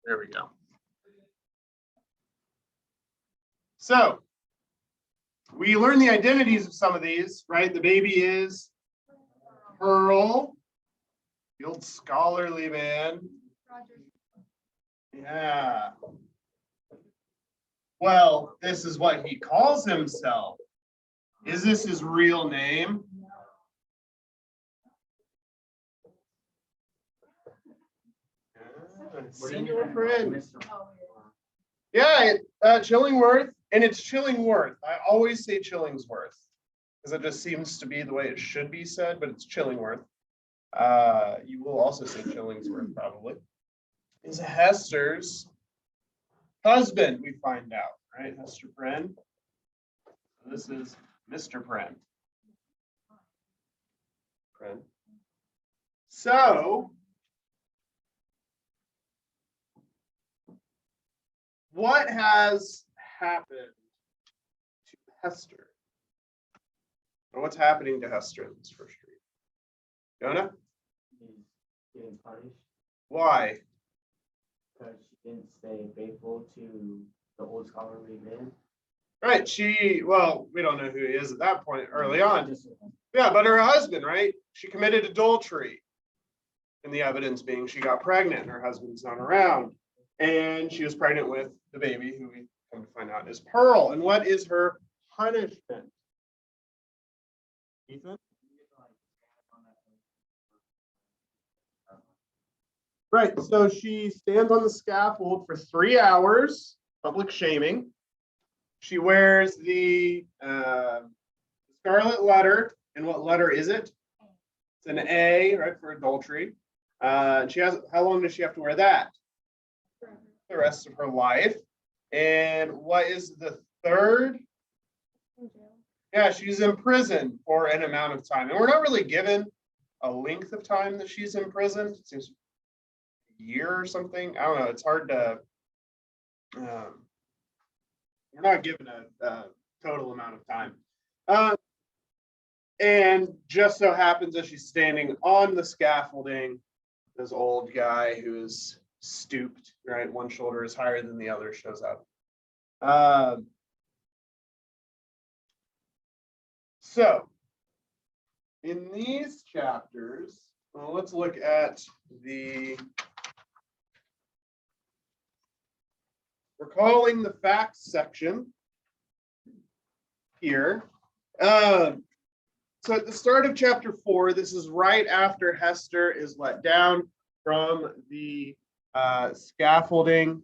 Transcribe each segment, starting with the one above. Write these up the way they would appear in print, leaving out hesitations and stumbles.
There we go. So we learn the identities of some of these, right? The baby is Pearl, the old scholarly man. Yeah. Well, this is what he calls himself. Is this his real name? Senior friend. Yeah, Chillingworth, and it's Chillingworth. I always say Chillingsworth because it just seems to be the way it should be said, but it's Chillingworth. You will also say Chillingsworth probably. Is Hester's husband, we find out, right? Hester Prynne. This is Mr. Prynne. So, what has happened to Hester? Or what's happening to Hester in this first read? Jonah? He's getting punished Why? because she didn't stay faithful to the old scholarly man. Right, well, we don't know who he is at that point early on. Yeah, but her husband, right? She committed adultery. And the evidence being she got pregnant and her husband's not around. And she was pregnant with the baby, who we come to find out is Pearl. And what is her punishment? Ethan? Right, so she stands on the scaffold for 3 hours, public shaming. She wears the scarlet letter. And what letter is it? It's an A, right, for adultery. She has, how long does she have to wear that? The rest of her life. And what is the third? Yeah, she's in prison for an amount of time. And we're not really given a length of time that she's imprisoned. It seems a year or something. I don't know. It's hard to, we're not given a total amount of time. And just so happens that she's standing on the scaffolding, this old guy who is stooped, right? One shoulder is higher than the other shows up. So in these chapters, well, let's look at the recalling the facts section here. So at the start of chapter 4, this is right after Hester is let down from the scaffolding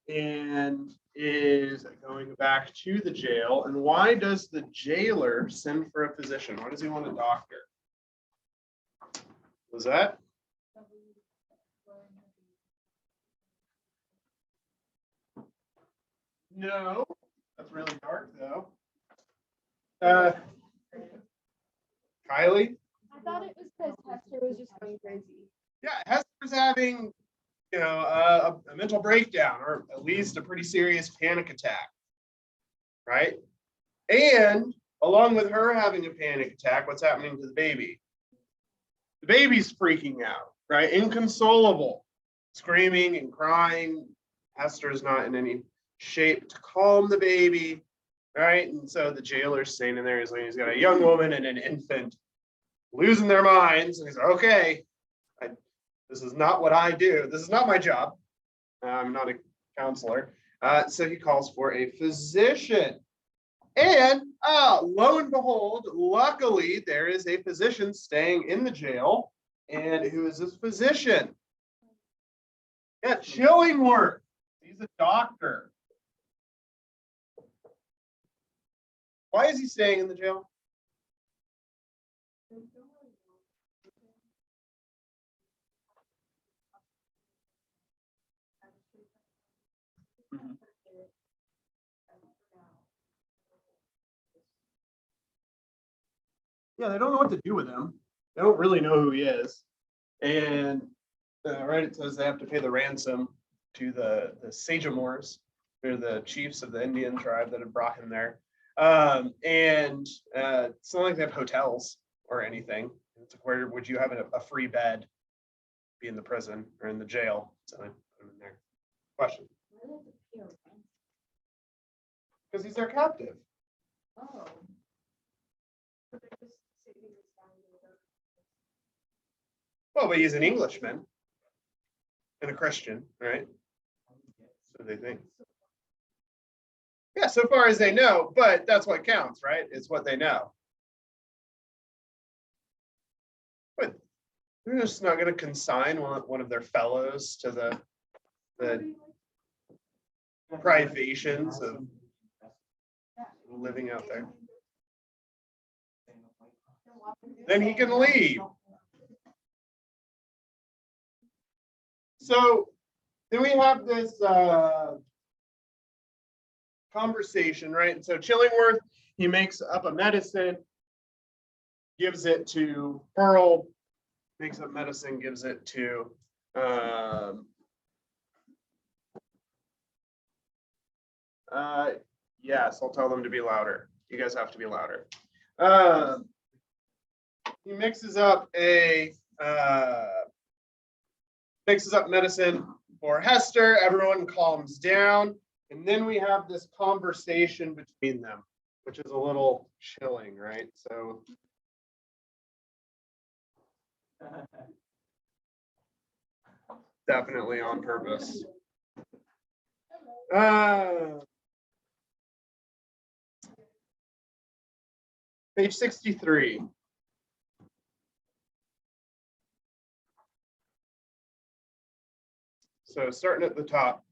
and is going back to the jail. And why does the jailer send for a physician? Why does he want a doctor? Was that? No, that's really dark though. Kylie? I thought it was because Hester was just going crazy. Yeah, Hester's having, a mental breakdown, or at least a pretty serious panic attack, right? And along with her having a panic attack, what's happening to the baby? The baby's freaking out, right? Inconsolable, screaming and crying. Hester's not in any shape to calm the baby, right? And so the jailer's standing there. He's got a young woman and an infant losing their minds. And he's like, okay, this is not what I do. This is not my job. I'm not a counselor. So he calls for a physician. And lo and behold, luckily, there is a physician staying in the jail. And who is this physician? Yeah, Chillingworth. He's a doctor. Why is he staying in the jail? Yeah, they don't know what to do with him. They don't really know who he is. And right, it says they have to pay the ransom to the Sagamores. They're the chiefs of the Indian tribe that had brought him there. And it's not like they have hotels or anything. It's like, where would you have a free bed? Be in the prison or in the jail. So I put him in there. Question. Because he's their captive. Oh. Well, but he's an Englishman and a Christian, right? So they think. Yeah, so far as they know, but that's what counts, right? It's what they know. But they're just not going to consign one of their fellows to the privations of living out there. Then he can leave. So then we have this conversation, right? And so Chillingworth, he makes up a medicine, gives it to Pearl, makes up medicine, gives it to yes, I'll tell them to be louder. You guys have to be louder. He mixes up medicine for Hester. Everyone calms down. And then we have this conversation between them, which is a little chilling, right? So definitely on purpose. Page 63. So starting at the top.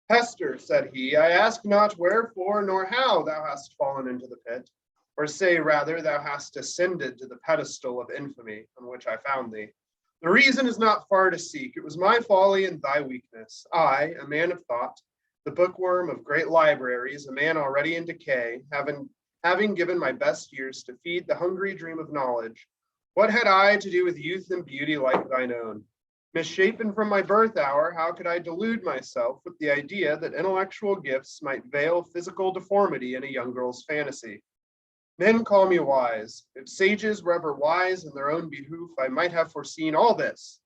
Hester, said he, I ask not wherefore nor how thou hast fallen into the pit, or say rather thou hast ascended to the pedestal of infamy on which I found thee. The reason is not far to seek. It was my folly and thy weakness. I, a man of thought, the bookworm of great libraries, a man already in decay, having given my best years to feed the hungry dream of knowledge, what had I to do with youth and beauty like thine own? Misshapen from my birth hour, how could I delude myself with the idea that intellectual gifts might veil physical deformity in a young girl's fantasy? Men call me wise. If sages were ever wise in their own behoof, I might have foreseen all this.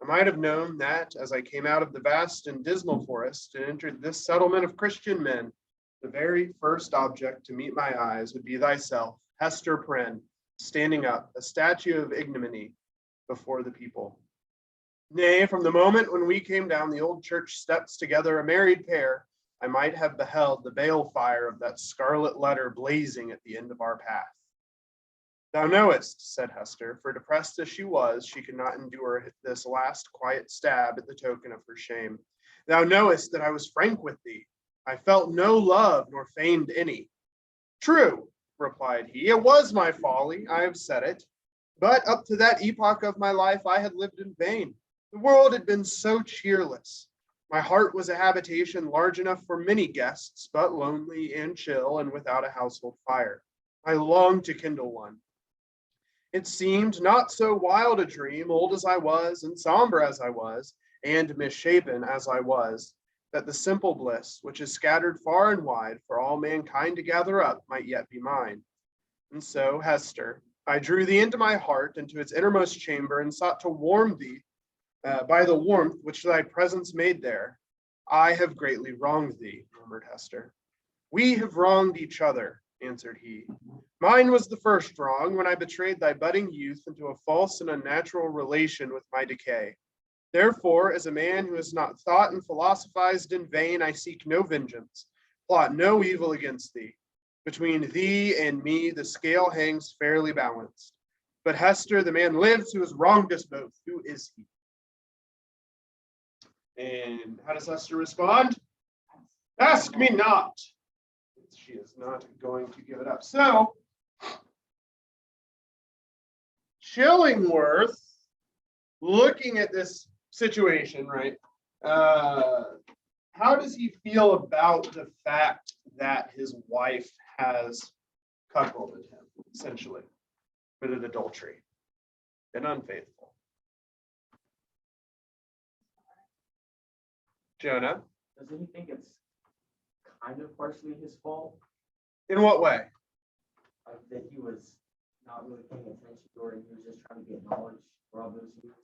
I might have known that, as I came out of the vast and dismal forest and entered this settlement of Christian men, the very first object to meet my eyes would be thyself, Hester Prynne, standing up, a statue of ignominy before the people. Nay, from the moment when we came down the old church steps together, a married pair, I might have beheld the bale fire of that scarlet letter blazing at the end of our path. Thou knowest, said Hester, for depressed as she was, she could not endure this last quiet stab at the token of her shame. Thou knowest that I was frank with thee. I felt no love nor feigned any. True, replied he, it was my folly, I have said it. But up to that epoch of my life, I had lived in vain. The world had been so cheerless. My heart was a habitation large enough for many guests, but lonely and chill and without a household fire. I longed to kindle one. It seemed not so wild a dream, old as I was, and somber as I was, and misshapen as I was, that the simple bliss, which is scattered far and wide for all mankind to gather up, might yet be mine. And so, Hester, I drew thee into my heart, into its innermost chamber, and sought to warm thee by the warmth which thy presence made there. I have greatly wronged thee, murmured Hester. We have wronged each other, answered he. Mine was the first wrong, when I betrayed thy budding youth into a false and unnatural relation with my decay. Therefore, as a man who has not thought and philosophized in vain, I seek no vengeance, plot no evil against thee. Between thee and me, the scale hangs fairly balanced. But Hester, the man lives who has wronged us both. Who is he? And how does Hester respond? Ask me not. She is not going to give it up. So, Chillingworth, looking at this situation, right? How does he feel about the fact that his wife has cuckolded him, essentially, committed adultery, been unfaithful? Jonah? Doesn't he think it's kind of partially his fault? In what way? Like that he was not really paying attention to her and he was just trying to get knowledge for all those years?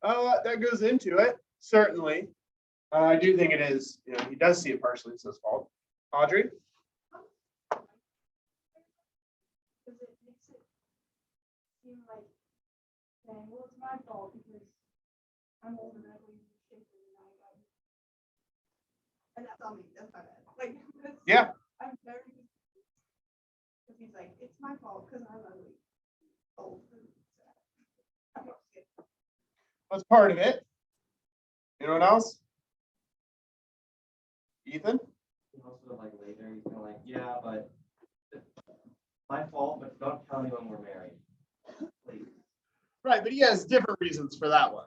That goes into it, certainly. I do think it is, he does see it partially as his fault. Audrey? Because it makes it seem like saying, well, it's my fault because I'm older and I believe in shape and I got. And that's on me, that's my bad. Like, Yeah. I'm very. Because he's like, it's my fault because I'm ugly. Old. I'm not scared. That's part of it. Anyone else? Ethan? And also like later, he's kind of like, yeah, but it's my fault, but don't tell me when we're married. Please. Right, but he has different reasons for that one.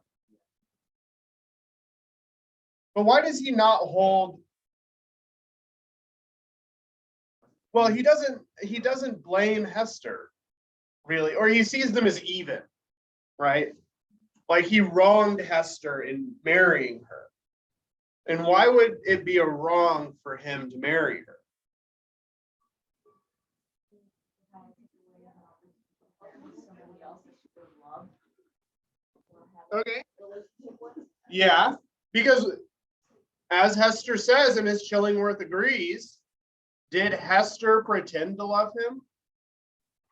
But why does he not hold? Well, he doesn't blame Hester, really, or he sees them as even, right? Like he wronged Hester in marrying her. And why would it be a wrong for him to marry her? Okay. Yeah, because as Hester says, and as Chillingworth agrees, did Hester pretend to love him?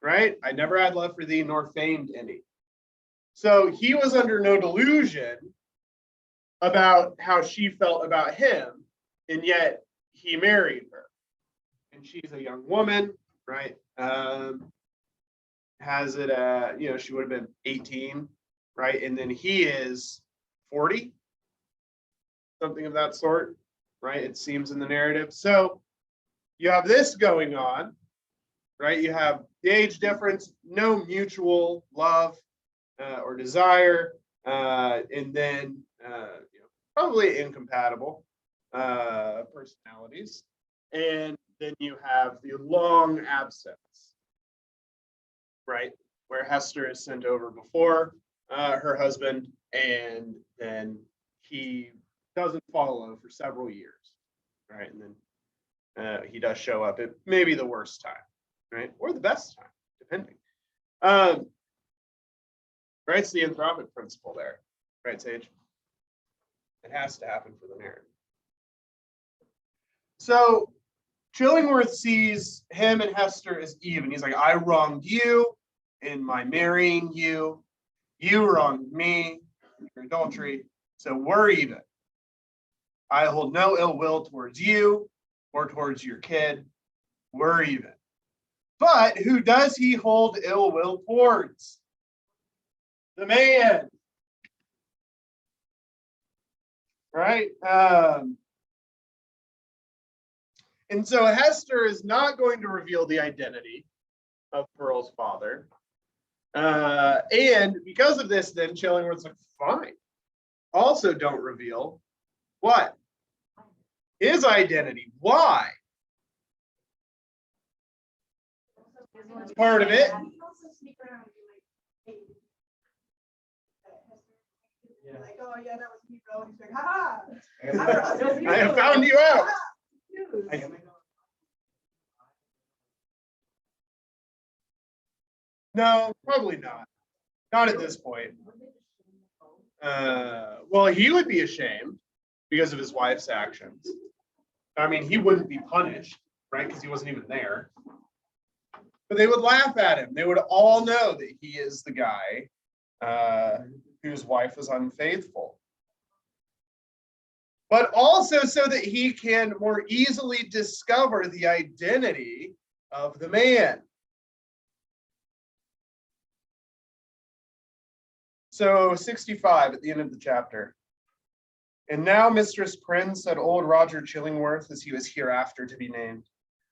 Right? I never had love for thee, nor feigned any. So he was under no delusion about how she felt about him, and yet he married her. And she's a young woman, right? Has it, she would have been 18, right? And then he is 40, something of that sort, right? It seems in the narrative. So you have this going on, right? You have the age difference, no mutual love or desire, and then probably incompatible personalities. And then you have the long absence, right? Where Hester is sent over before her husband, and then he doesn't follow for several years, right? And then he does show up at maybe the worst time, right? Or the best time, depending. Right, it's the anthropic principle there, right, Sage? It has to happen for the narrative. So Chillingworth sees him and Hester as even. He's like, I wronged you in my marrying you. You wronged me in your adultery. So we're even. I hold no ill will towards you or towards your kid. We're even. But who does he hold ill will towards? The man. Right? And so Hester is not going to reveal the identity of Pearl's father. And because of this, then Chillingworth's like, fine. Also don't reveal what? His identity. Why? It's part of it. Yeah. Like, oh yeah, that was me, bro. He's like, ha I have found you out. No, probably not. Not at this point. Well, he would be ashamed because of his wife's actions. I mean, he wouldn't be punished, right? Because he wasn't even there. But they would laugh at him. They would all know that he is the guy whose wife was unfaithful. But also so that he can more easily discover the identity of the man. So 65 at the end of the chapter. And now, Mistress Prynne, said old Roger Chillingworth, as he was hereafter to be named,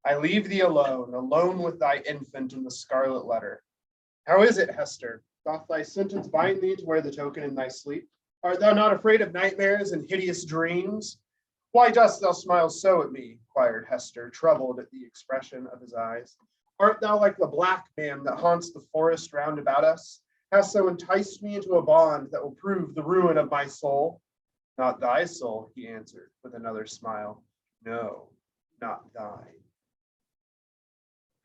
I leave thee alone, alone with thy infant in the scarlet letter. How is it, Hester? Doth thy sentence bind thee to wear the token in thy sleep? Art thou not afraid of nightmares and hideous dreams? Why dost thou smile so at me? Inquired Hester, troubled at the expression of his eyes. Art thou like the black man that haunts the forest round about us? Hast so enticed me into a bond that will prove the ruin of my soul? Not thy soul, he answered with another smile. No, not thine.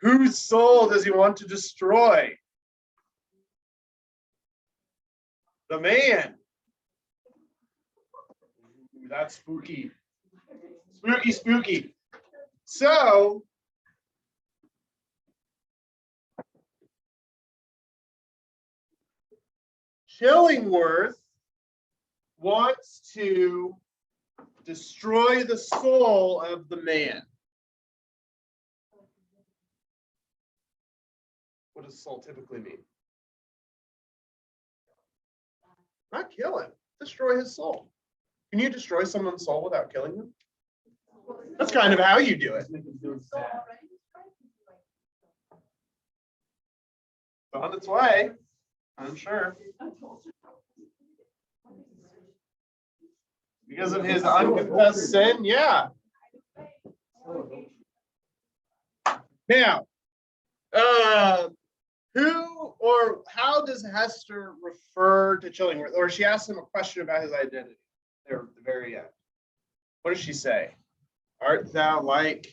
Whose soul does he want to destroy? The man. That's spooky. Spooky, spooky. So Chillingworth wants to destroy the soul of the man. What does soul typically mean? Not kill him, destroy his soul. Can you destroy someone's soul without killing them? That's kind of how you do it. It's on its way, I'm sure. Because of his unconfessed sin, yeah. Now, who or how does Hester refer to Chillingworth? Or she asks him a question about his identity there at the very end. What does she say? Art thou like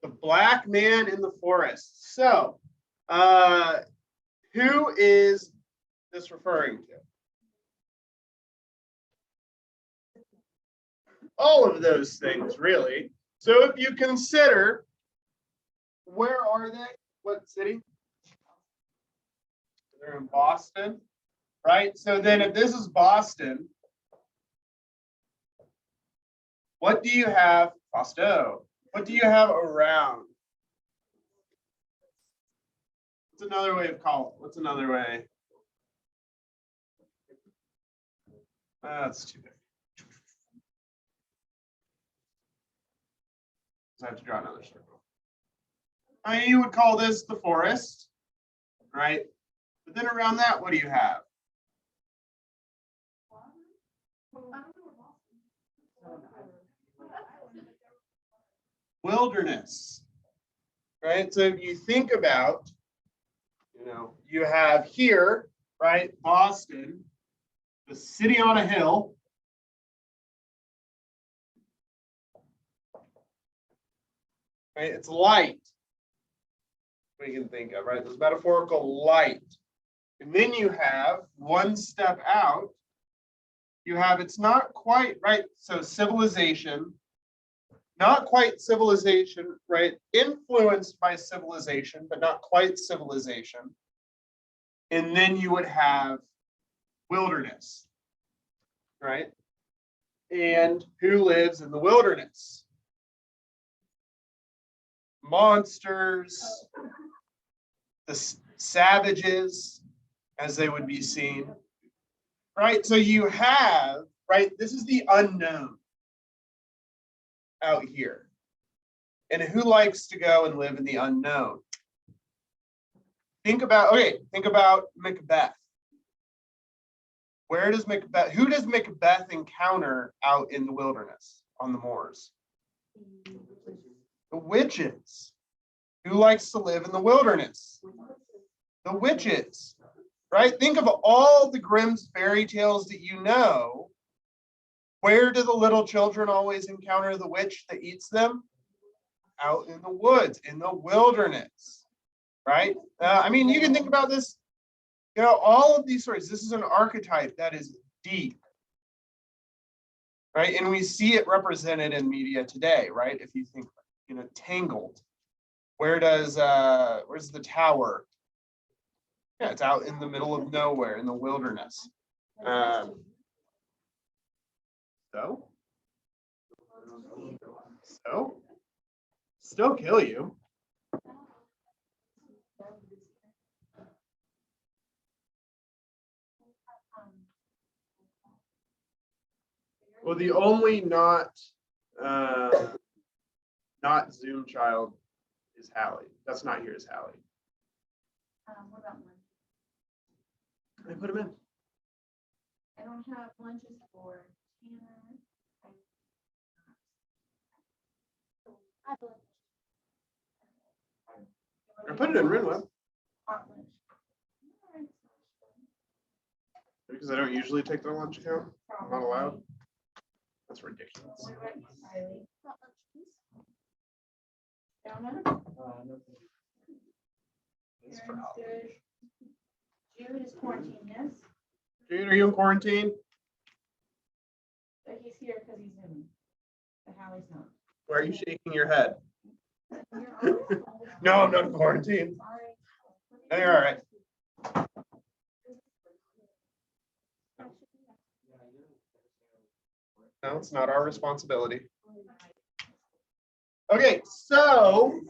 the black man in the forest? So, who is this referring to? All of those things, really. So if you consider, where are they? What city? They're in Boston, right? So then if this is Boston, what do you have, Boston? What do you have around? What's another way of calling? What's another way? That's too big. I have to draw another circle. I mean, you would call this the forest, right? But then around that, what do you have? Wilderness, right? So if you think about, you have here, right, Boston, the city on a hill. Right, it's light. We can think of, right? This metaphorical light. And then you have one step out, you have it's not quite right. So civilization, not quite civilization, right? Influenced by civilization, but not quite civilization. And then you would have wilderness, right? And who lives in the wilderness? Monsters, the savages, as they would be seen, right? So you have, right, this is the unknown out here. And who likes to go and live in the unknown? Think about Macbeth. Who does Macbeth encounter out in the wilderness on the moors? The witches. Who likes to live in the wilderness? The witches, right? Think of all the Grimm's fairy tales that you know. Where do the little children always encounter the witch that eats them? Out in the woods, in the wilderness, right? I mean, you can think about this, all of these stories. This is an archetype that is deep, right? And we see it represented in media today, right? If you think, Tangled. Where's the tower? Yeah, it's out in the middle of nowhere in the wilderness. So still kill you. Well, the only not Zoom child is Hallie. That's not here is Hallie. What about lunch? I put him in. I don't have lunches for Tanner. I put it in Rinweb Hot lunch. because I don't usually take their lunch account. I'm not allowed. That's ridiculous. What about you, Riley? Hot lunch, please. Donna? It's for Karen's Halloween. good. Jude is quarantined, yes? Jude, are you in quarantine? But he's here because he's zooming. But Hallie's not. Why are you shaking your head? You're always- No, I'm not in quarantine. Sorry. No, you're all right. No, it's not our responsibility. Okay, so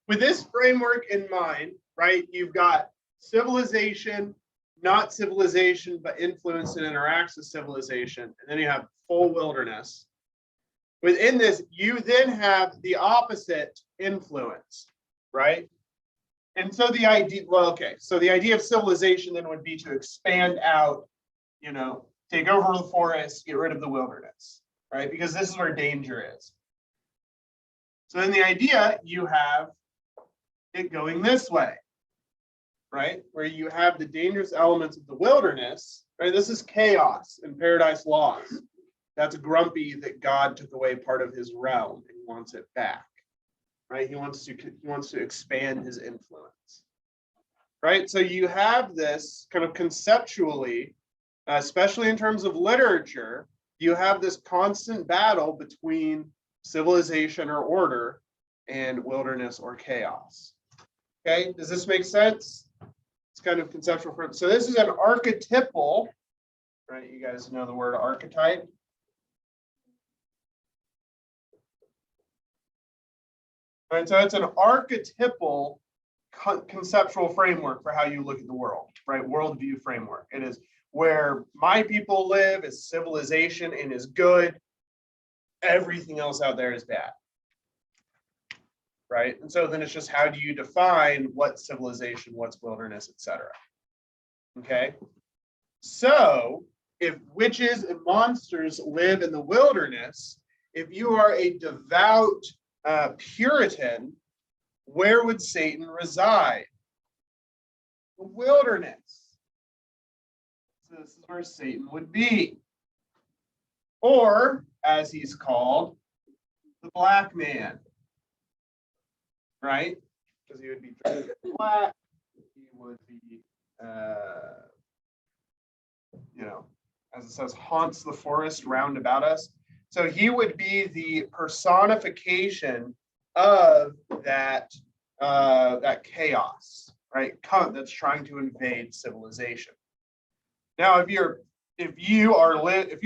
with this framework in mind, right, you've got civilization, not civilization, but influence and interacts with civilization, and then you have full wilderness. Within this, you then have the opposite influence, right? And so the idea, well, okay, so the idea of civilization then would be to expand out, take over the forest, get rid of the wilderness, right? Because this is where danger is. So then the idea, you have it going this way, right? Where you have the dangerous elements of the wilderness, right? This is chaos and paradise lost. That's grumpy that God took away part of his realm and wants it back, right? He wants to expand his influence, right? So you have this kind of conceptually, especially in terms of literature, you have this constant battle between civilization or order and wilderness or chaos. Okay, does this make sense? It's kind of conceptual. So this is an archetypal, right? You guys know the word archetype. All right, so it's an archetypal conceptual framework for how you look at the world, right? Worldview framework. It is where my people live is civilization and is good. Everything else out there is bad. Right? And so then it's just how do you define what's civilization, what's wilderness, etc. Okay. So if witches and monsters live in the wilderness, if you are a devout Puritan, where would Satan reside? The wilderness. So this is where Satan would be. Or, as he's called, the black man. Right? Because he would be dressed in black. He would be, as it says, haunts the forest round about us. So he would be the personification of that chaos, right? That's trying to invade civilization. Now, if you're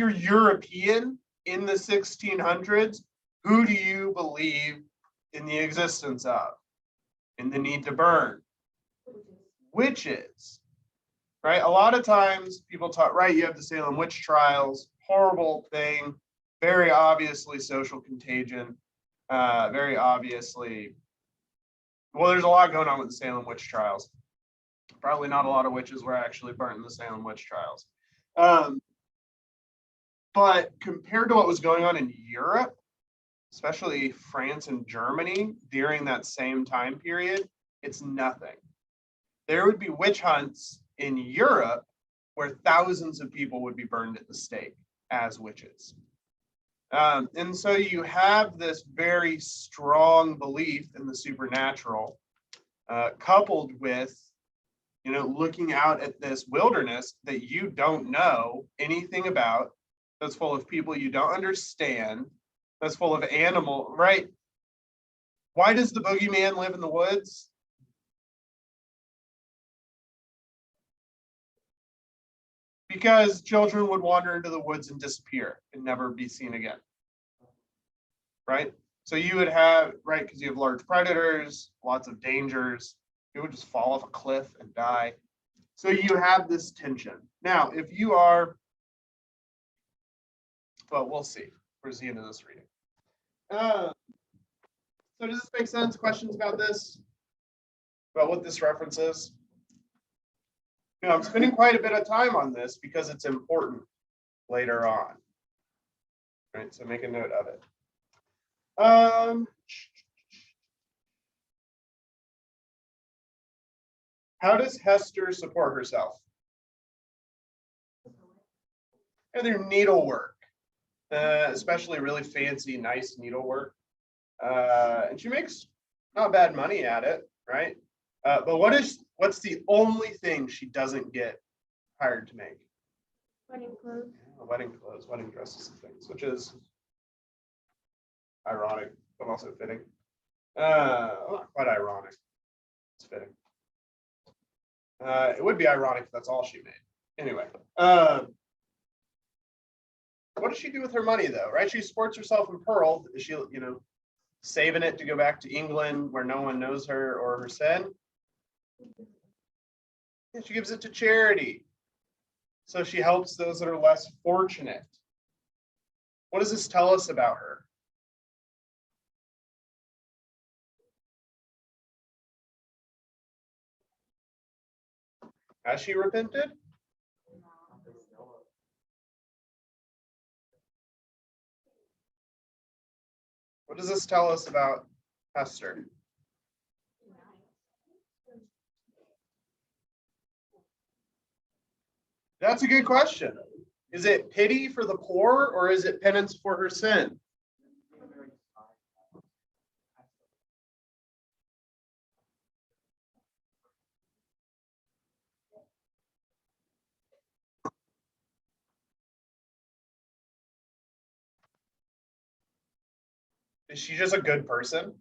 European in the 1600s, who do you believe in the existence of, in the need to burn? Witches, right? A lot of times people talk, right? You have the Salem witch trials, horrible thing, very obviously social contagion, very obviously. Well, there's a lot going on with the Salem witch trials. Probably not a lot of witches were actually burnt in the Salem witch trials. But compared to what was going on in Europe, especially France and Germany during that same time period, it's nothing. There would be witch hunts in Europe where thousands of people would be burned at the stake as witches. And so you have this very strong belief in the supernatural, coupled with, looking out at this wilderness that you don't know anything about, that's full of people you don't understand, that's full of animal, right? Why does the boogeyman live in the woods? Because children would wander into the woods and disappear and never be seen again. Right? So you would have, right, because you have large predators, lots of dangers, it would just fall off a cliff and die. So you have this tension. Now, if you are, well, we'll see towards the end of this reading. So does this make sense? Questions about this? About what this reference is? I'm spending quite a bit of time on this because it's important later on. Right, so make a note of it. How does Hester support herself? And their needlework, especially really fancy, nice needlework. And she makes not bad money at it, right? But what's the only thing she doesn't get hired to make? Wedding clothes. Wedding clothes, wedding dresses and things, which is ironic, but also fitting. Well, not quite ironic. It's fitting. It would be ironic if that's all she made. Anyway, what does she do with her money though, right? She supports herself in Pearl. Is she, saving it to go back to England where no one knows her or her sin? And she gives it to charity. So she helps those that are less fortunate. What does this tell us about her? Has she repented? What does this tell us about Esther? That's a good question. Is it pity for the poor or is it penance for her sin? Is she just a good person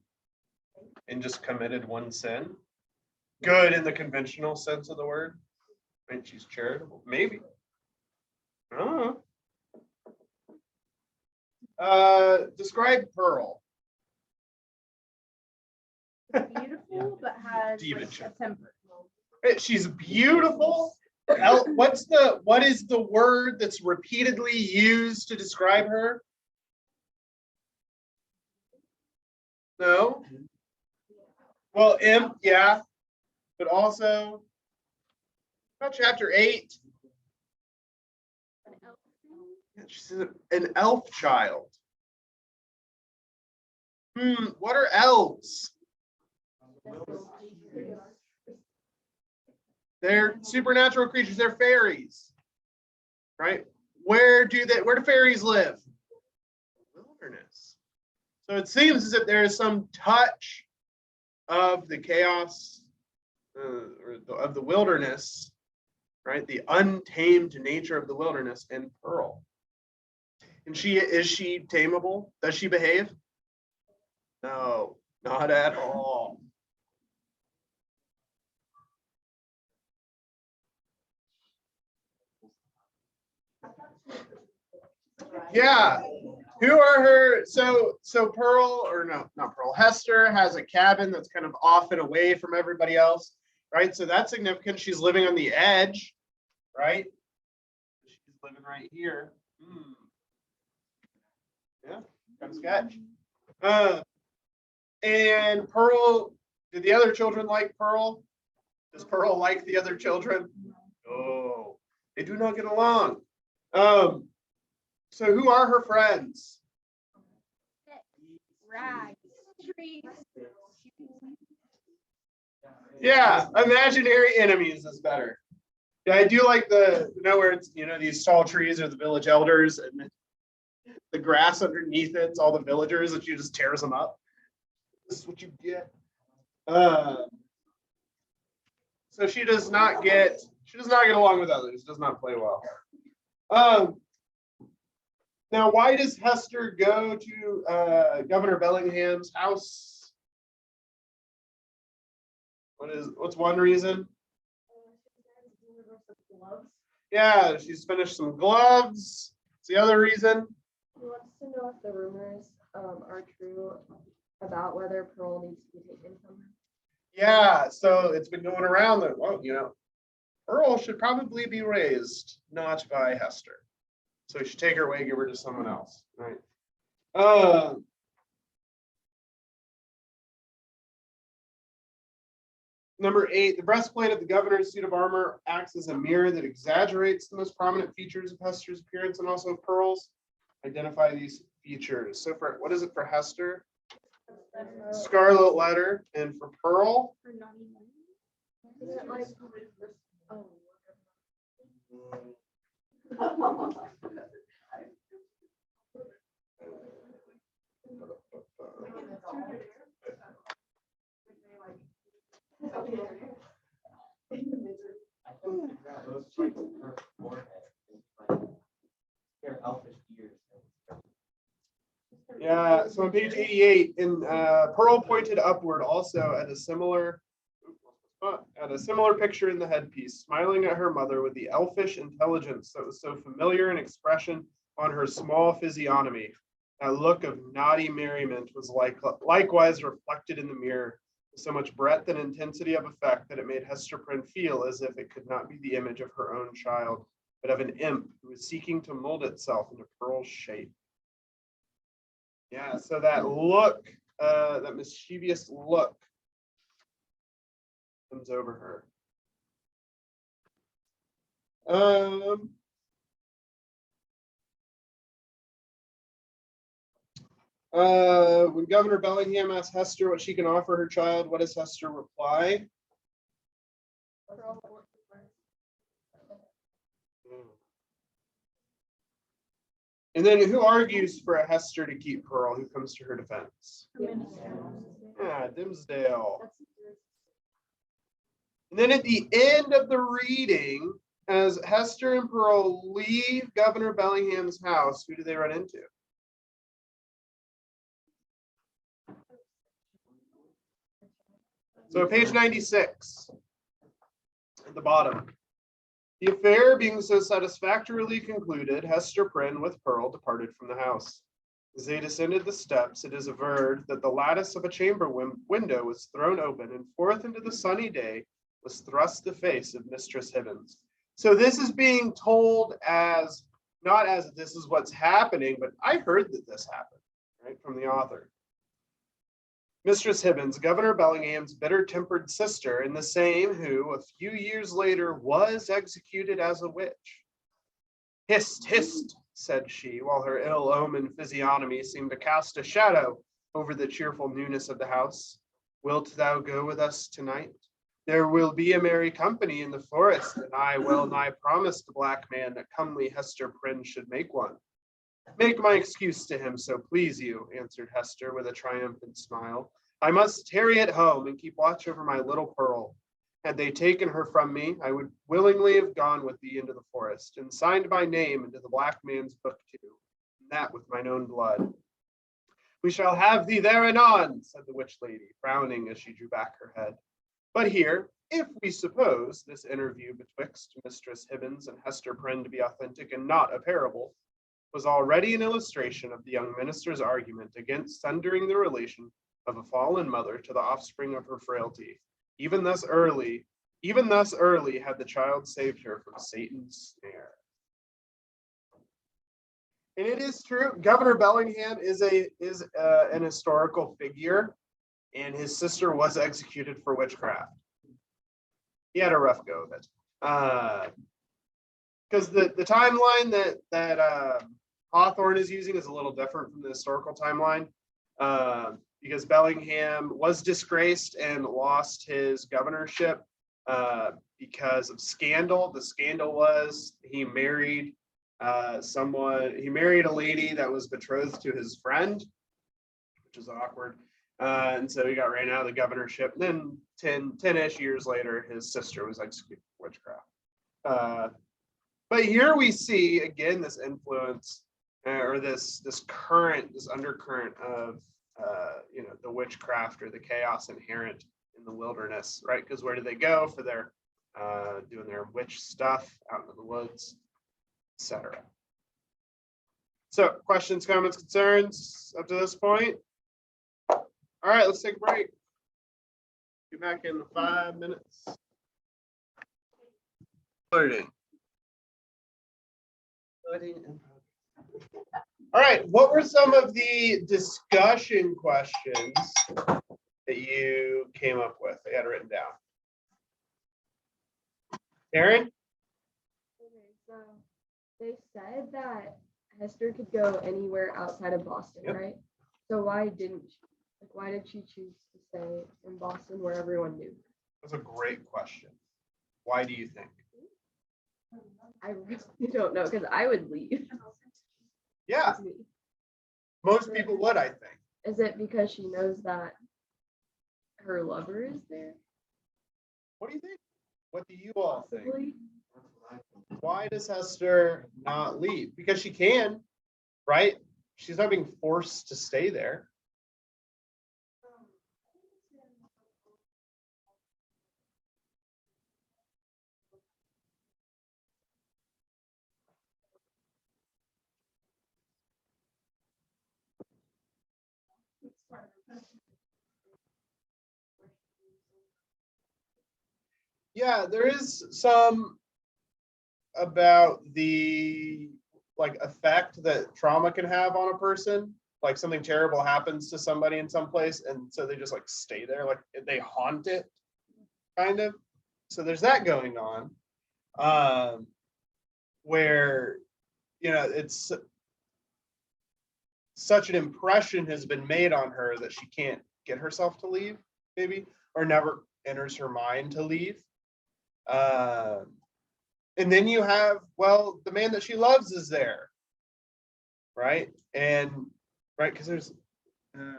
and just committed one sin? Good in the conventional sense of the word? And she's charitable? Maybe. I don't know. Describe Pearl. Beautiful, but has Demon like, a chick. temper. She's beautiful. What is the word that's repeatedly used to describe her? No. Well, imp, yeah, but also about chapter 8. She's an elf child. What are elves? They're supernatural creatures. They're fairies, right? Where do fairies live? Wilderness. So it seems as if there is some touch of the chaos of the wilderness, right? The untamed nature of the wilderness in Pearl. And is she tameable? Does she behave? No, not at all. Yeah. Who are her? So Pearl, or no, not Pearl. Hester has a cabin that's kind of off and away from everybody else, right? So that's significant. She's living on the edge, right? She's living right here. Yeah, kind of sketch. And Pearl, did the other children like Pearl? Does Pearl like the other children? No, they do not get along. So who are her friends? Rags, trees. Yeah, imaginary enemies is better. Yeah, I do like where it's, these tall trees are the village elders and the grass underneath it's all the villagers that you just tears them up. This is what you get. So she does not get along with others, does not play well. Now, why does Hester go to Governor Bellingham's house? What's one reason? Yeah, she's finished some gloves. What's the other reason? He wants to know if the rumors are true about whether Pearl needs to be taken from her. Yeah, so it's been going around that, well, Pearl should probably be raised not by Hester. So we should take her away, give her to someone else, right? Number 8, the breastplate of the governor's suit of armor acts as a mirror that exaggerates the most prominent features of Hester's appearance and also of Pearl's. Identify these features. So what is it for Hester? Scarlet letter. And for Pearl? Isn't it like, I think those like her forehead is like Yeah, so on page 88, in Pearl pointed upward also at a similar picture in the headpiece, smiling at her mother with the elfish intelligence that was so familiar in expression on her small physiognomy. That look of naughty merriment was likewise reflected in the mirror, with so much breadth and intensity of effect that it made Hester Prynne feel as if it could not be the image of her own child, but of an imp who was seeking to mold itself into Pearl's shape. Yeah, so that look, that mischievous look comes over her. When Governor Bellingham asks Hester what she can offer her child, what does Hester reply? And then who argues for a Hester to keep Pearl? Who comes to her defense? Yeah, Dimmesdale. And then at the end of the reading, as Hester and Pearl leave Governor Bellingham's house, who do they run into? So page 96 at the bottom. The affair being so satisfactorily concluded, Hester Prynne with Pearl departed from the house. As they descended the steps, it is averred that the lattice of a chamber window was thrown open, and forth into the sunny day was thrust the face of Mistress Hibbins. So this is being told as, not as this is what's happening, but I heard that this happened, right, from the author. Mistress Hibbins, Governor Bellingham's bitter-tempered sister, and the same who, a few years later, was executed as a witch. Hist, hist, said she, while her ill-omened physiognomy seemed to cast a shadow over the cheerful newness of the house. Wilt thou go with us tonight? There will be a merry company in the forest, and I well nigh promised the black man that comely Hester Prynne should make one. Make my excuse to him, so please you, answered Hester with a triumphant smile. I must tarry at home and keep watch over my little Pearl. Had they taken her from me, I would willingly have gone with thee into the forest, and signed my name into the black man's book too, and that with mine own blood. We shall have thee there anon, said the witch lady, frowning as she drew back her head. But here, if we suppose this interview betwixt Mistress Hibbins and Hester Prynne to be authentic and not a parable, was already an illustration of the young minister's argument against sundering the relation of a fallen mother to the offspring of her frailty. Even thus early had the child saved her from Satan's snare. And it is true, Governor Bellingham is an historical figure, and his sister was executed for witchcraft. He had a rough go of it. Because the timeline that Hawthorne is using is a little different from the historical timeline, because Bellingham was disgraced and lost his governorship because of scandal. The scandal was he married he married a lady that was betrothed to his friend, which is awkward. And so he got ran out of the governorship. And then 10-ish years later, his sister was executed for witchcraft. But here we see again this influence or this undercurrent of the witchcraft or the chaos inherent in the wilderness, right? Because where do they go for their doing their witch stuff out in the woods, etc. So, questions, comments, concerns up to this point? All right, let's take a break. Be back in 5 minutes. Loading. All right, what were some of the discussion questions that you came up with? I got it written down. Aaron? Okay, so they said that Hester could go anywhere outside of Boston, Yep. right? So why did she choose to stay in Boston where everyone knew? That's a great question. Why do you think? I really don't know, because I would leave. Yeah, It's me. most people would, I think. Is it because she knows that her lover is there? What do you think? What do you all think? Possibly. Why does Hester not leave? Because she can, right? she's not being forced to stay there. Yeah, there is some about the like effect that trauma can have on a person. Like something terrible happens to somebody in some place, and so they just like stay there, like they haunt it, kind of. So there's that going on, where it's such an impression has been made on her that she can't get herself to leave, maybe, or never enters her mind to leave. And then you have, well, the man that she loves is there, right? And right, because there's, oh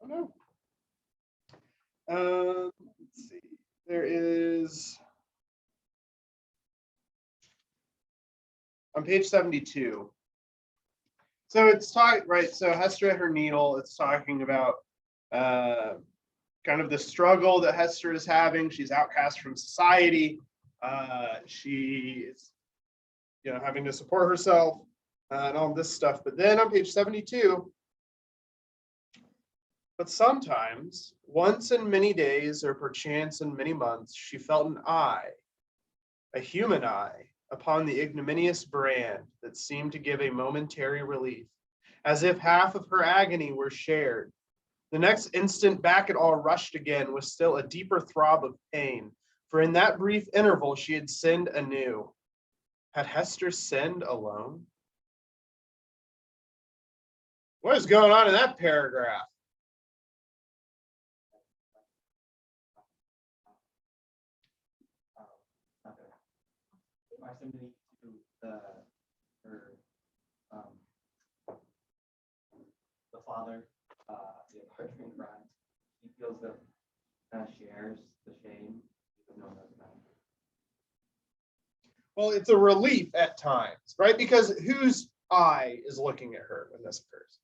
no. Let's see. There is on page 72. So it's talking, right? So Hester at her needle, it's talking about kind of the struggle that Hester is having. She's outcast from society. She is, having to support herself and all this stuff. But then on page 72, but sometimes, once in many days, or perchance in many months, she felt an eye, a human eye, upon the ignominious brand that seemed to give a momentary relief, as if half of her agony were shared. The next instant back it all rushed again with still a deeper throb of pain, for in that brief interval she had sinned anew. Had Hester sinned alone? What is going on in that paragraph? Proximity to the father, the apartment crime. He feels that shares the shame. No, that's not. Well, it's a relief at times, right? Because whose eye is looking at her when this occurs?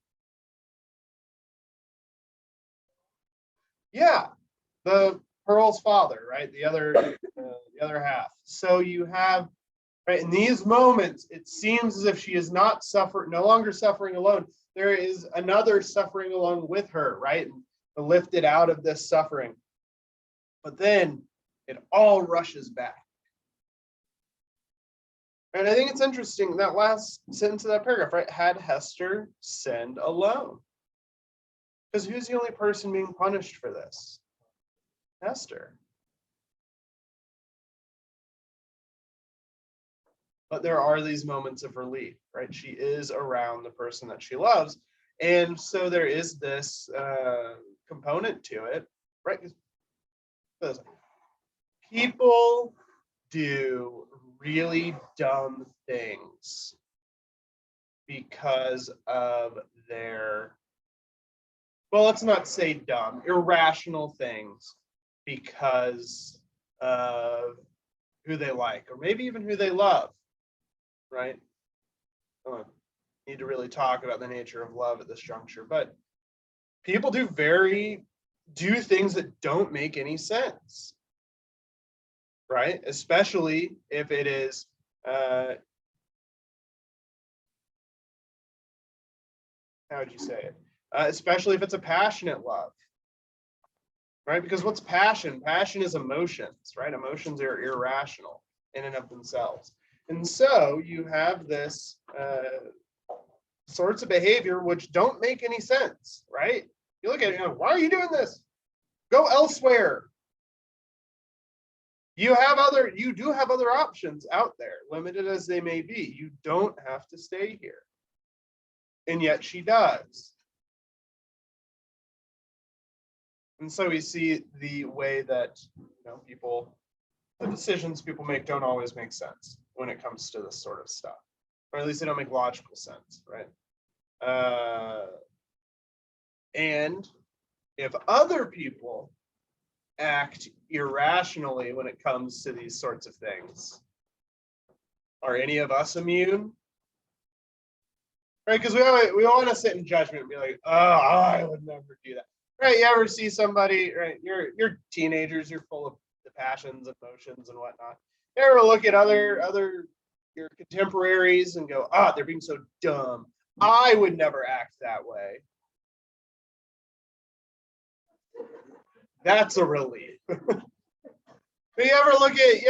Yeah, the Pearl's father, right? The other half. So you have, right, in these moments, it seems as if she is no longer suffering alone. There is another suffering along with her, right? Lifted out of this suffering. But then it all rushes back. And I think it's interesting, that last sentence of that paragraph, right? Had Hester sinned alone? Because who's the only person being punished for this? Hester. But there are these moments of relief, right? She is around the person that she loves. And so there is this component to it, right? Because people do really dumb things because of their, well, let's not say dumb, irrational things because of who they like, or maybe even who they love, right? I don't need to really talk about the nature of love at this juncture, but people do things that don't make any sense, right? Especially if it is how would you say it? Especially if it's a passionate love, right? Because what's passion? Passion is emotions, right? Emotions are irrational in and of themselves. And so you have this sorts of behavior which don't make any sense, right? You look at it, why are you doing this? Go elsewhere. You do have other options out there, limited as they may be. You don't have to stay here. And yet she does. And so we see the way that the decisions people make don't always make sense when it comes to this sort of stuff, or at least they don't make logical sense, right? And if other people act irrationally when it comes to these sorts of things, are any of us immune right? Because we want to sit in judgment and be like, oh, I would never do that. Right? You ever see somebody, right? You're teenagers, you're full of the passions, emotions, and whatnot. You ever look at other your contemporaries and go, ah, they're being so dumb. I would never act that way. That's a relief. You ever look at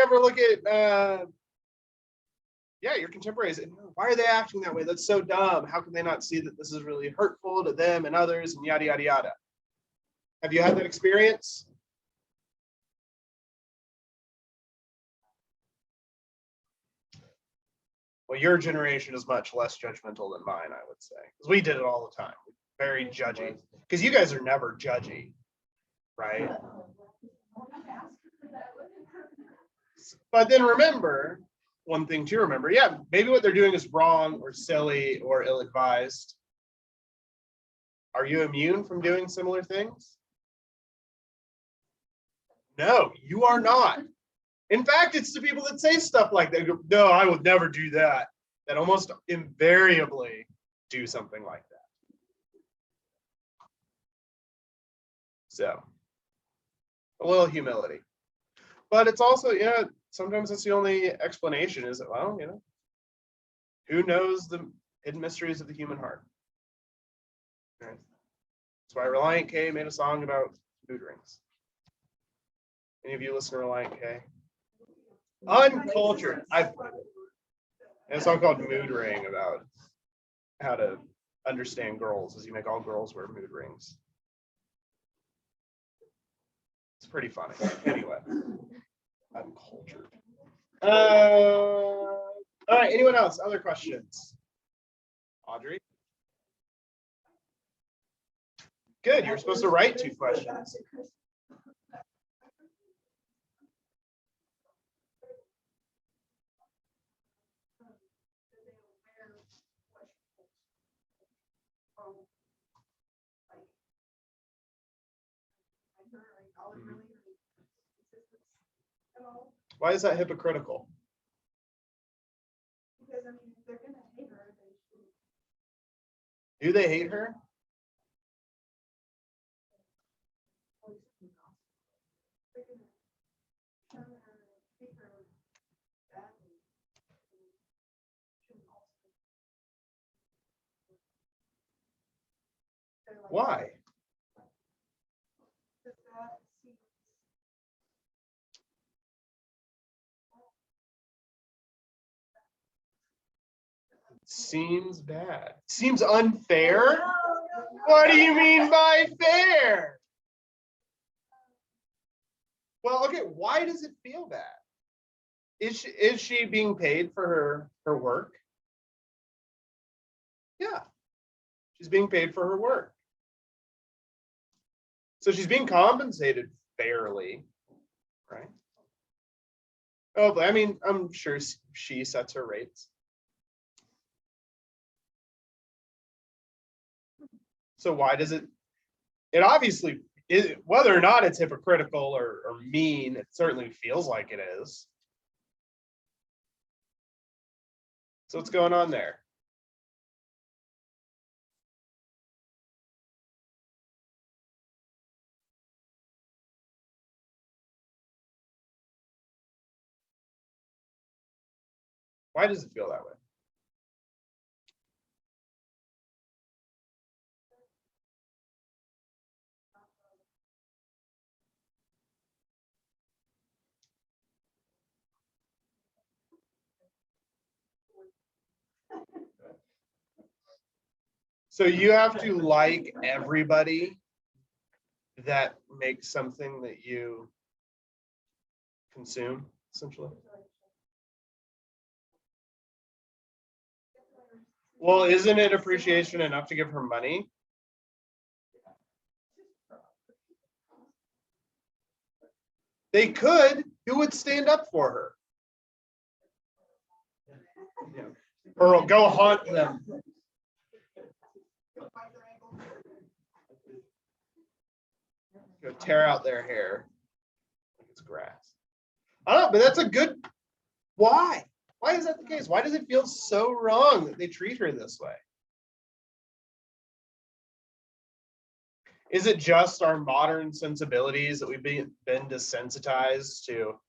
yeah, your contemporaries, why are they acting that way? That's so dumb. How can they not see that this is really hurtful to them and others and yada yada yada? Have you had that experience? Well, your generation is much less judgmental than mine, I would say. Because we did it all the time. Very judgy. Because you guys are never judgy, right? But then remember, one thing to remember, yeah, maybe what they're doing is wrong or silly or ill-advised. Are you immune from doing similar things? No, you are not. In fact, it's the people that say stuff like that. Go, no, I would never do that. That almost invariably do something like that. So, a little humility. But it's also, yeah, sometimes it's the only explanation is that, well, you know, who knows the hidden mysteries of the human heart? Right. That's why Relient K made a song about mood rings. Any of you listen to Relient K? Uncultured. I've a song called Mood Ring about how to understand girls, as you make all girls wear mood rings. It's pretty funny. Anyway, uncultured. All right, anyone else? Other questions? Audrey? Good, you're supposed to write 2 questions. Why is that hypocritical? Because I mean, if they're gonna hate her, they should. Do they hate her? They're gonna shun her, treat her badly. Shouldn't also- They're like- Why? Because that seems- Seems bad. Seems unfair? What do you mean by fair? Well, okay, why does it feel bad? Is she being paid for her work? Yeah. She's being paid for her work. So she's being compensated fairly, right? Oh, but I mean, I'm sure she sets her rates. So why does it obviously is, whether or not it's hypocritical or mean, it certainly feels like it is. So what's going on there? Why does it feel that way? So you have to like everybody that makes something that you consume, essentially. Well, isn't it appreciation enough to give her money? They could. Who would stand up for her? Or go hunt them. Go tear out their hair like it's grass. I don't know, but that's a good. Why? Why is that the case? Why does it feel so wrong that they treat her this way? Is it just our modern sensibilities that we've been desensitized to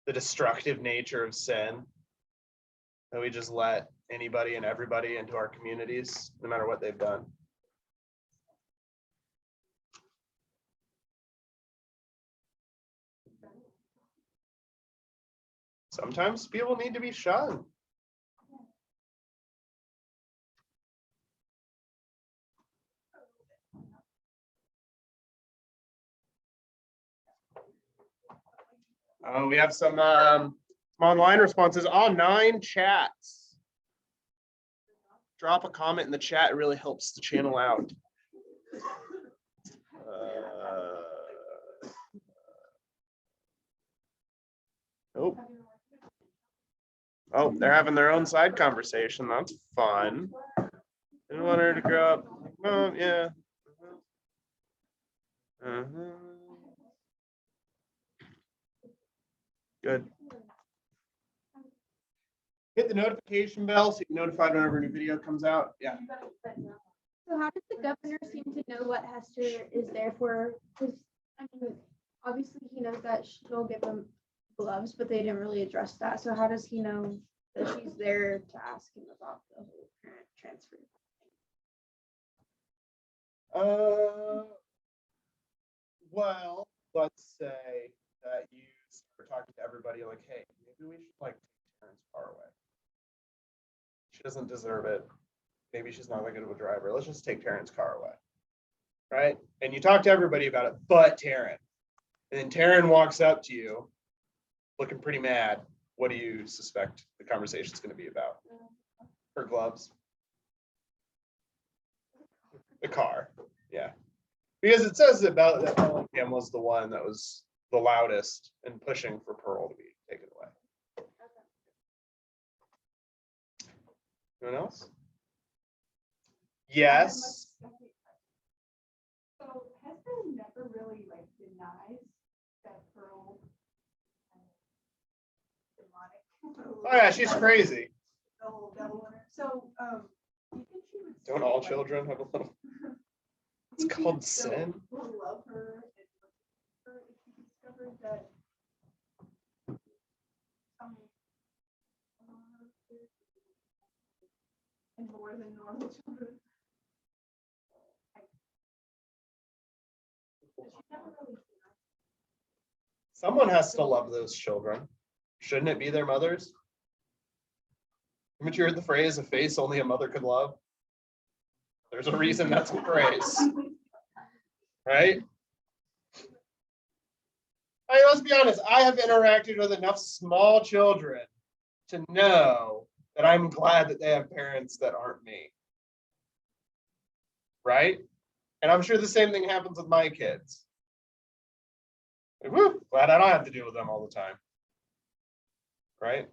the destructive nature of sin? That we just let anybody and everybody into our communities, no matter what they've done? Sometimes people need to be shunned. We have some online responses. All 9 chats. Drop a comment in the chat. It really helps the channel out. Oh. Oh, they're having their own side conversation. That's fun. Didn't want her to grow up. Oh, yeah. Good. Hit the notification bell so you can be notified whenever a new video comes out. Yeah. So how does the governor seem to know what Hester is there for? Because I mean, obviously he knows that she'll give him gloves, but they didn't really address that. So how does he know that she's there to ask him about the whole parent transfer? Well, let's say that you start talking to everybody like, hey, maybe we should like take Terrence far away. She doesn't deserve it. Maybe she's not that good of a driver. Let's just take Terrence's car away. Right? And you talk to everybody about it, but Taryn. And then Taryn walks up to you looking pretty mad. What do you suspect the conversation is going to be about? Her gloves. The car. Yeah. Because it says about that Bellingham was the one that was the loudest and pushing for Pearl to be taken away. Anyone else? Yes. So Hester never really like denies that Pearl demonic. Oh yeah, she's crazy. The whole devil in her. So you think she would Don't still, all like, children have a little? do you It's think called she'd still sin. love her and listen to her if she discovered that and more than normal children. Someone has to love those children. Shouldn't it be their mothers? Haven't you heard the phrase, a face only a mother could love? There's a reason that's a phrase. Right? I mean, let's be honest, I have interacted with enough small children to know that I'm glad that they have parents that aren't me. Right? And I'm sure the same thing happens with my kids. Like, woo, glad I don't have to deal with them all the time. Right?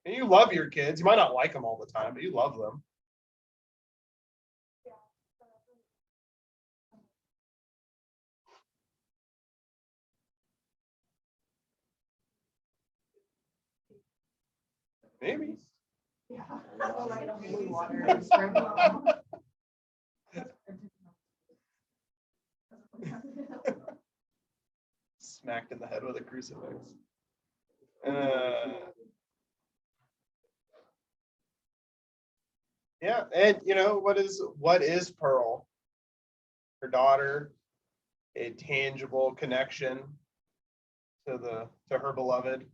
And you love your kids. You might not like them all the time, but you love them. Maybe. Yeah. Smacked in the head with a crucifix. Yeah, and you know what is Pearl? Her daughter, a tangible connection to her beloved.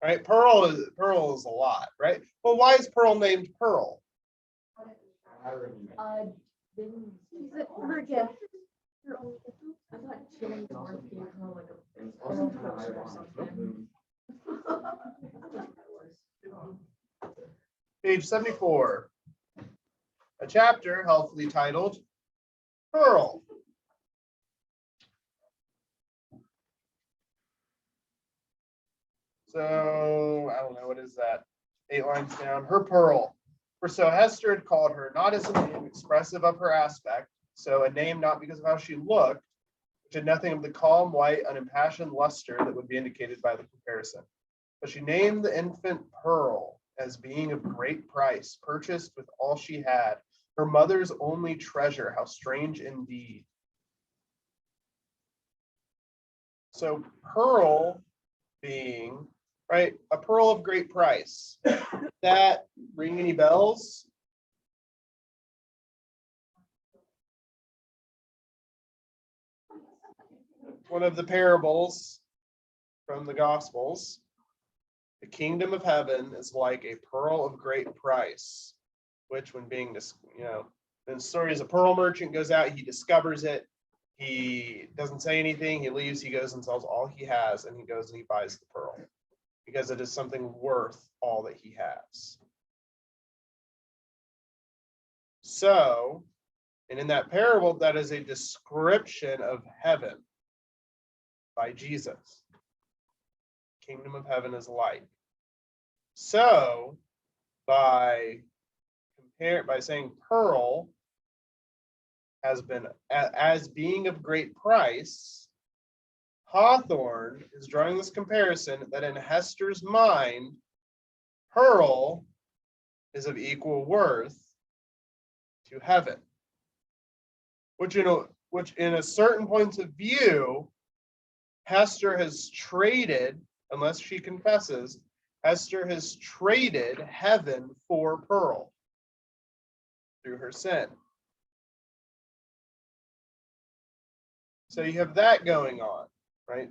Right? Pearl is a lot, right? Well, why is Pearl named Pearl? Is it her gift? I thought Chili North gave her like a pearl picture or something. Page 74. A chapter helpfully titled Pearl. So, I don't know, what is that? 8 lines down. Her Pearl. For so Hester had called her, not as a name expressive of her aspect, so a name not because of how she looked, which had nothing of the calm, white, unimpassioned luster that would be indicated by the comparison. But she named the infant Pearl, as being of great price, purchased with all she had, her mother's only treasure. How strange indeed. So pearl being, right, a pearl of great price. That ring any bells? One of the parables from the Gospels. The kingdom of heaven is like a pearl of great price, which when being, the story is a pearl merchant goes out, he discovers it. He doesn't say anything. He leaves, he goes and sells all he has, and he goes and he buys the pearl because it is something worth all that he has. So, and in that parable, that is a description of heaven by Jesus. Kingdom of heaven is like. So, by saying pearl has been as being of great price, Hawthorne is drawing this comparison that in Hester's mind, pearl is of equal worth to heaven, which in a certain point of view, Hester has traded, unless she confesses, Hester has traded heaven for pearl through her sin. So you have that going on, right?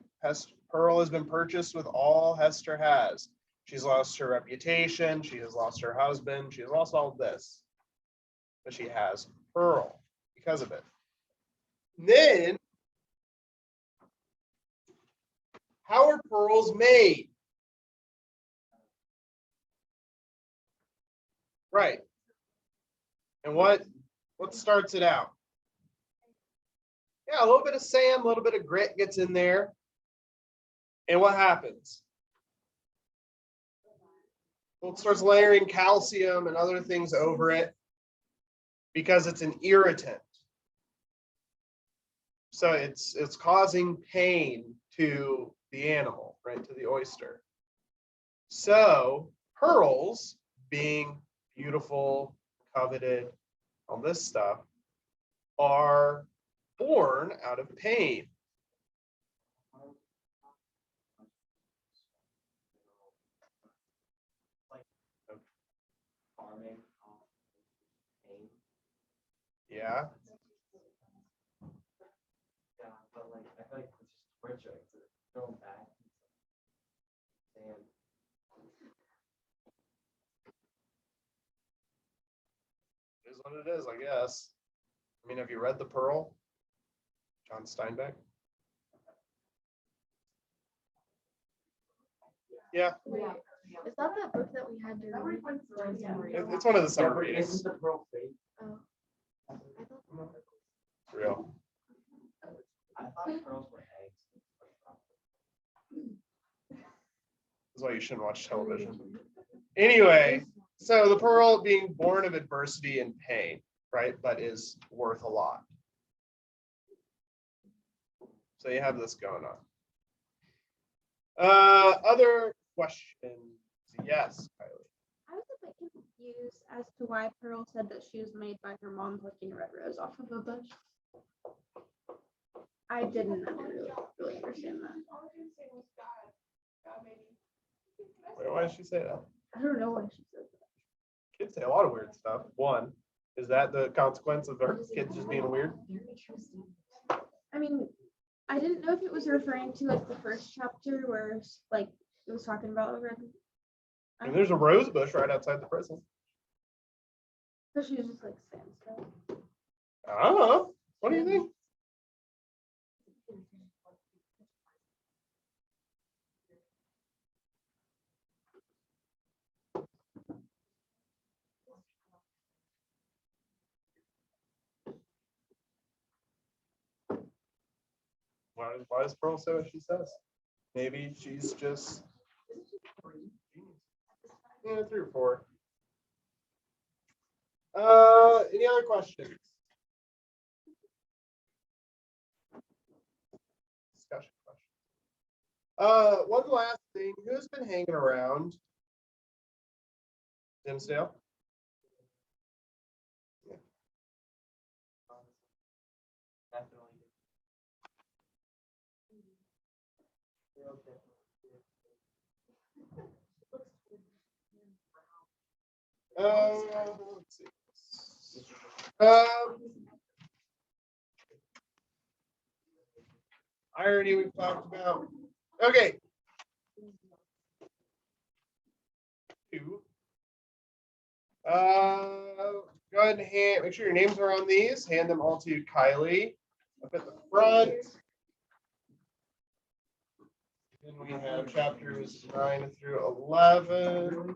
Pearl has been purchased with all Hester has. She's lost her reputation. She has lost her husband. She has lost all of this. But she has pearl because of it. Then, how are pearls made? Right. And what starts it out? Yeah, a little bit of sand, a little bit of grit gets in there. And what happens? Well, it starts layering calcium and other things over it because it's an irritant. So it's causing pain to the animal, right, to the oyster. So pearls, being beautiful, coveted, all this stuff, are born out of pain. Farming, pain. Yeah. Yeah, but like I feel like it's just torture. It's going back. And It is what it is, I guess. I mean, have you read The Pearl? John Steinbeck? Yeah, Wait, is that book that we had to read? it's one of the summer isn't readings. the pearl fake? Oh. I thought It's real. I thought pearls were eggs. That's why you shouldn't watch television. Anyway, so the pearl being born of adversity and pain, right? But is worth a lot. So you have this going on. Other questions? Yes, Kylie. I was a bit confused as to why Pearl said that she was made by her mom plucking a red rose off of a bush. I didn't really understand that. Wait, why did she say that? I don't know why she said that. Kids say a lot of weird stuff. One, is that the consequence of our kids just being weird? I mean, I didn't know if it was referring to like the first chapter where like it was talking about a red. And there's a rose bush right outside the prison. So she was just like standstill. I don't know. What do you think? Why does Pearl say what she says? Maybe she's just yeah, 3 or 4. Any other questions? Discussion questions. One last thing. Who's been hanging around Tinsdale? Definitely. Let's see. Irony we've talked about. Okay. Two. Go ahead and make sure your names are on these. Hand them all to Kylie up at the front. Then we have chapters 9 through 11.